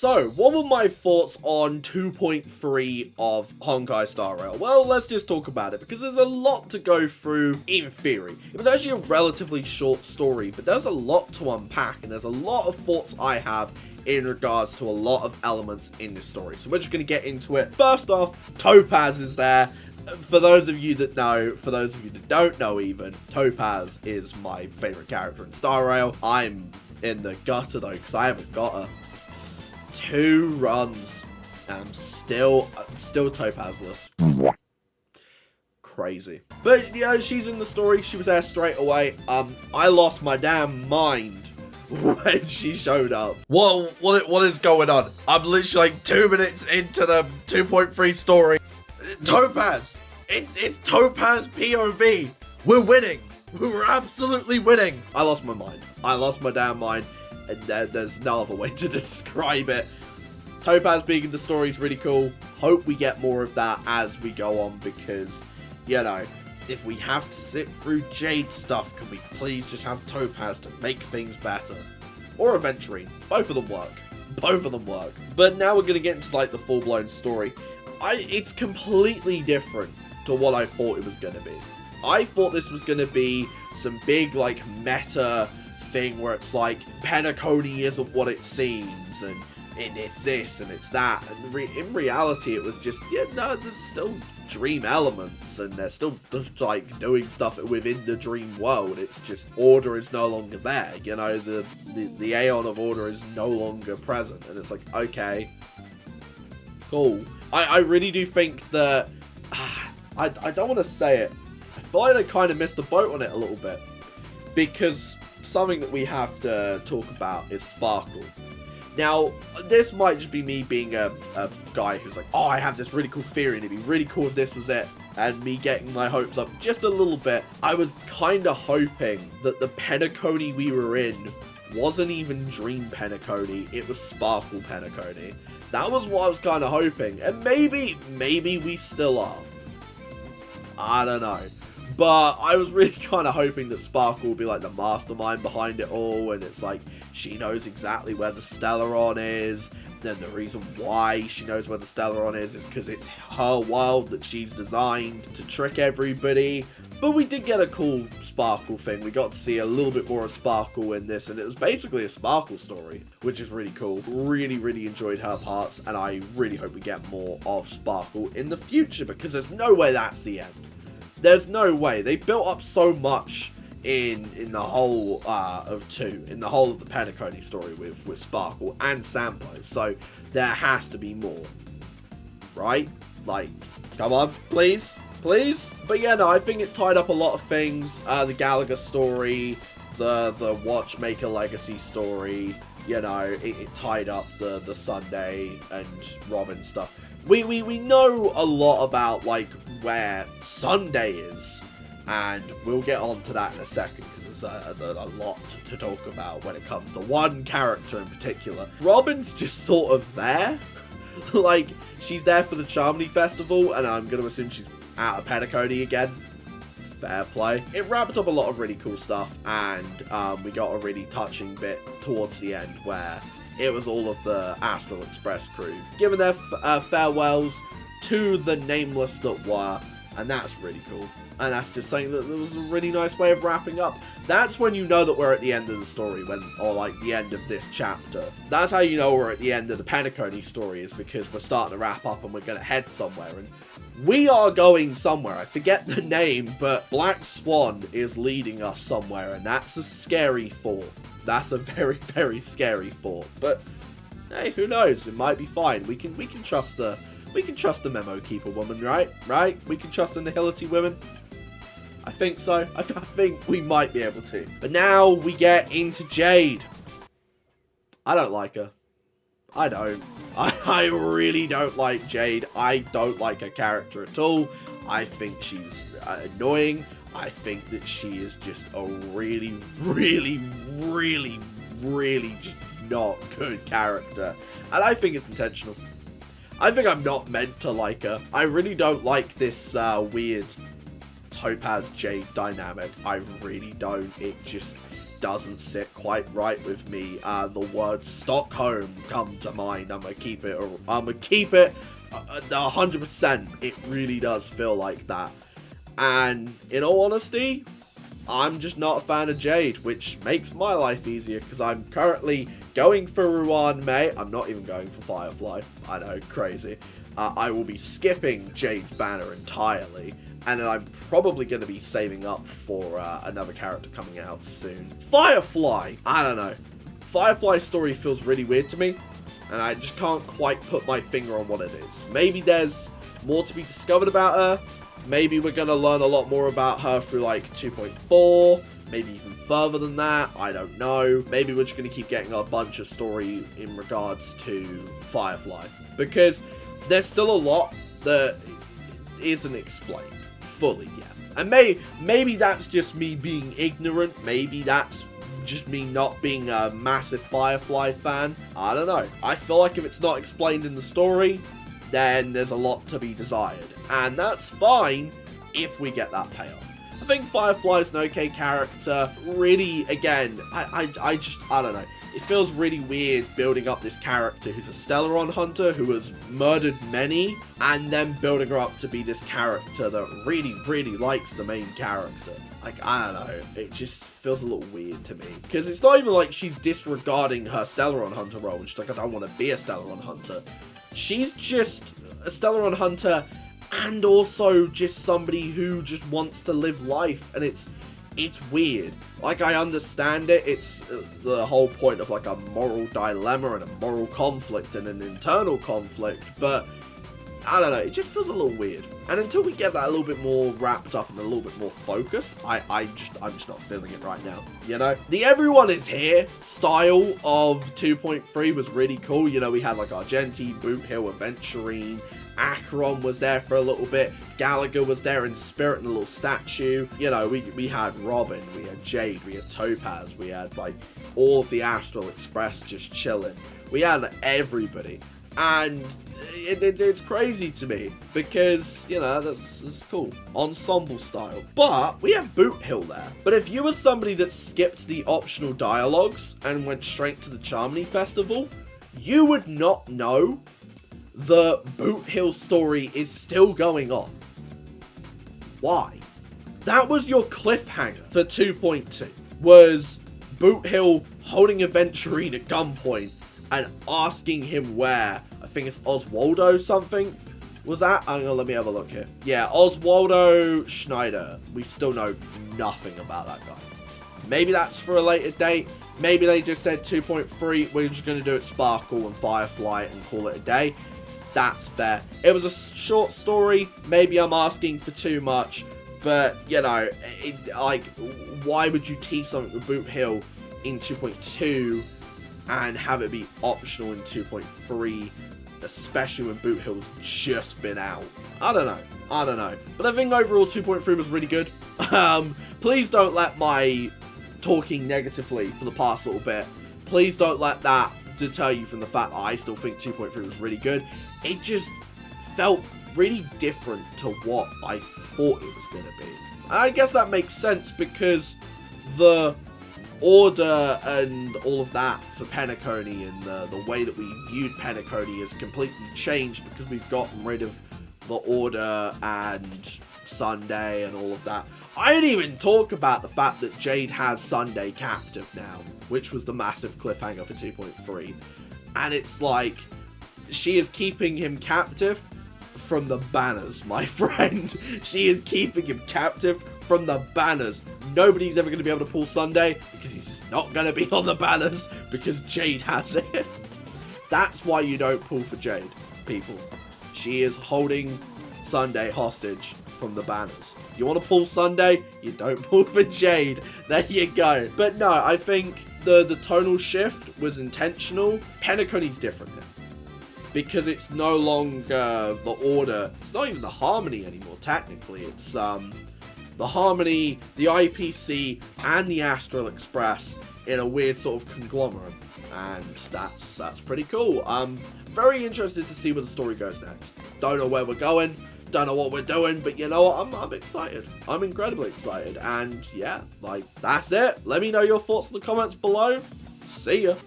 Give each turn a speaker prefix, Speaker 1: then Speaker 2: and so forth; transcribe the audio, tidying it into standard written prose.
Speaker 1: So, what were my thoughts on 2.3 of Honkai Star Rail? Well, let's just talk about it, because there's a lot to go through in theory. It was actually a relatively short story, but there's a lot to unpack, and there's a lot of thoughts I have in regards to a lot of elements in this story. So we're just going to get into it. First off, Topaz is there. For those of you that know, for those of you that don't know even, Topaz is my favourite character in Star Rail. I'm in the gutter though, because I haven't got her. 2 runs, and I'm still Topazless. Crazy. But, you know, she's in the story. She was there straight away. I lost my damn mind when she showed up. What is going on? I'm literally like 2 minutes into the 2.3 story. Topaz! It's Topaz POV! We're winning! We're absolutely winning! I lost my mind. I lost my damn mind, and there's no other way to describe it. Topaz being in the story is really cool. Hope we get more of that as we go on, because, you know, if we have to sit through Jade stuff, can we please just have Topaz to make things better? Or Aventurine. Both of them work. Both of them work. But now we're going to get into, like, the full-blown story. It's completely different to what I thought it was going to be. I thought this was going to be some big, like, meta thing where it's like, Penacony isn't what it seems, and it's this, and it's that. And in reality, it was just, yeah, no, there's still dream elements, and they're still, like, doing stuff within the dream world. It's just, order is no longer there, you know, the Aeon of Order is no longer present, and it's like, okay, cool. I really do think that, I don't want to say it, I feel like I kind of missed the boat on it a little bit, because something that we have to talk about is Sparkle. Now, this might just be me being a guy who's like, oh, I have this really cool theory, and it'd be really cool if this was it, and me getting my hopes up just a little bit. I was kind of hoping that the Penacony we were in wasn't even Dream Penacony, it was Sparkle Penacony. That was what I was kind of hoping, and maybe we still are. I don't know. But I was really kind of hoping that Sparkle would be like the mastermind behind it all, and it's like, she knows exactly where the Stellaron is, then the reason why she knows where the Stellaron is because it's her world that she's designed to trick everybody. But we did get a cool Sparkle thing. We got to see a little bit more of Sparkle in this, and it was basically a Sparkle story, which is really cool. Really enjoyed her parts, and I really hope we get more of Sparkle in the future, because there's no way that's the end. There's no way. They built up so much in the whole of 2, in the whole of the Penacony story with Sparkle and Sampo, so there has to be more. Right? Like, come on, please? Please? But yeah, no, I think it tied up a lot of things. The Galaga story, the Watchmaker Legacy story, you know, it tied up the Sunday and Robin stuff. We know a lot about, like, where Sunday is, and we'll get on to that in a second, because there's a lot to talk about when it comes to one character in particular. Robin's just sort of there. Like, she's there for the Charmony Festival, and I'm going to assume she's out of Penacony again. Fair play. It wrapped up a lot of really cool stuff, and we got a really touching bit towards the end where it was all of the Astral Express crew giving their farewells to the nameless that were, and that's really cool. And that's just saying that there was a really nice way of wrapping up. That's when you know that we're at the end of the story, or like the end of this chapter. That's how you know we're at the end of the Penacony story, is because we're starting to wrap up and we're going to head somewhere. And we are going somewhere. I forget the name, but Black Swan is leading us somewhere, and that's a scary thought. That's a very scary thought. But hey, who knows? It might be fine. We can trust the Memo Keeper woman, right? Right? We can trust the Nihility women. I think so. I think we might be able to. But now we get into Jade. I don't like her. I don't. I really don't like Jade. I don't like her character at all. I think she's annoying. I think that she is just a really just not good character. And I think it's intentional. I think I'm not meant to like her. I really don't like this weird Topaz Jade dynamic. I really don't. It just doesn't sit quite right with me. The word Stockholm come to mind. I'm gonna keep it 100%. It really does feel like that. And in all honesty, I'm just not a fan of Jade, which makes my life easier because I'm currently going for Ruan Mei. I'm not even going for Firefly. I know, crazy. I will be skipping Jade's banner entirely, and then I'm probably going to be saving up for another character coming out soon. Firefly, I don't know. Firefly's story feels really weird to me, and I just can't quite put my finger on what it is. Maybe there's more to be discovered about her. Maybe we're going to learn a lot more about her through, like, 2.4, maybe even further than that, I don't know. Maybe we're just going to keep getting a bunch of story in regards to Firefly, because there's still a lot that isn't explained fully yet. And maybe that's just me being ignorant, maybe that's just me not being a massive Firefly fan, I don't know. I feel like if it's not explained in the story, then there's a lot to be desired. And that's fine if we get that payoff. I think Firefly's an okay character. Really, again, I don't know. It feels really weird building up this character who's a Stellaron hunter who has murdered many, and then building her up to be this character that really, really likes the main character. Like, I don't know. It just feels a little weird to me. Because it's not even like she's disregarding her Stellaron hunter role. And she's like, I don't want to be a Stellaron hunter. She's just a Stellaron hunter and also just somebody who just wants to live life, and it's weird. Like, I understand it, it's the whole point of like a moral dilemma and a moral conflict and an internal conflict, but I don't know, it just feels a little weird. And until we get that a little bit more wrapped up and a little bit more focused, I'm just not feeling it right now, you know? The Everyone Is Here style of 2.3 was really cool. You know, we had like Argenti, Boot Hill, Aventurine, Acheron was there for a little bit, Gallagher was there in spirit in a little statue. You know, we had Robin, we had Jade, we had Topaz, we had like all of the Astral Express just chilling. We had everybody, and it's crazy to me because, you know, that's cool. Ensemble style. But we have Boot Hill there. But if you were somebody that skipped the optional dialogues and went straight to the Charmony Festival, you would not know the Boot Hill story is still going on. Why? That was your cliffhanger for 2.2, was Boot Hill holding Aventurine at gunpoint and asking him where, I think it's Oswaldo something, was that? Let me have a look here. Yeah, Oswaldo Schneider. We still know nothing about that guy. Maybe that's for a later date. Maybe they just said 2.3, we're just going to do it Sparkle and Firefly and call it a day. That's fair. It was a short story. Maybe I'm asking for too much. But, you know, like, why would you tease something with Boot Hill in 2.2 and have it be optional in 2.3, especially when Boot Hill's just been out? I don't know. But I think overall 2.3 was really good. Please don't let my talking negatively for the past little bit, please don't let that deter you from the fact that I still think 2.3 was really good. It just felt really different to what I thought it was going to be. And I guess that makes sense because the order and all of that for Penacony and the way that we viewed Penacony has completely changed because we've gotten rid of the Order and Sunday and all of that. I didn't even talk about the fact that Jade has Sunday captive now, which was the massive cliffhanger for 2.3. And it's like, she is keeping him captive from the banners, my friend. She is keeping him captive from the banners. Nobody's ever going to be able to pull Sunday because he's just not going to be on the banners because Jade has it. That's why you don't pull for Jade, people. She is holding Sunday hostage from the banners. You want to pull Sunday, you don't pull for Jade. There you go. But no, I think the tonal shift was intentional. Penacony's different now, because it's no longer the Order. It's not even the Harmony anymore, technically. It's the Harmony, the IPC, and the Astral Express in a weird sort of conglomerate. And that's pretty cool. I'm very interested to see where the story goes next. Don't know where we're going. don't know what we're doing, but you know what? I'm excited. I'm incredibly excited. And yeah, like, that's it. Let me know your thoughts in the comments below. See ya.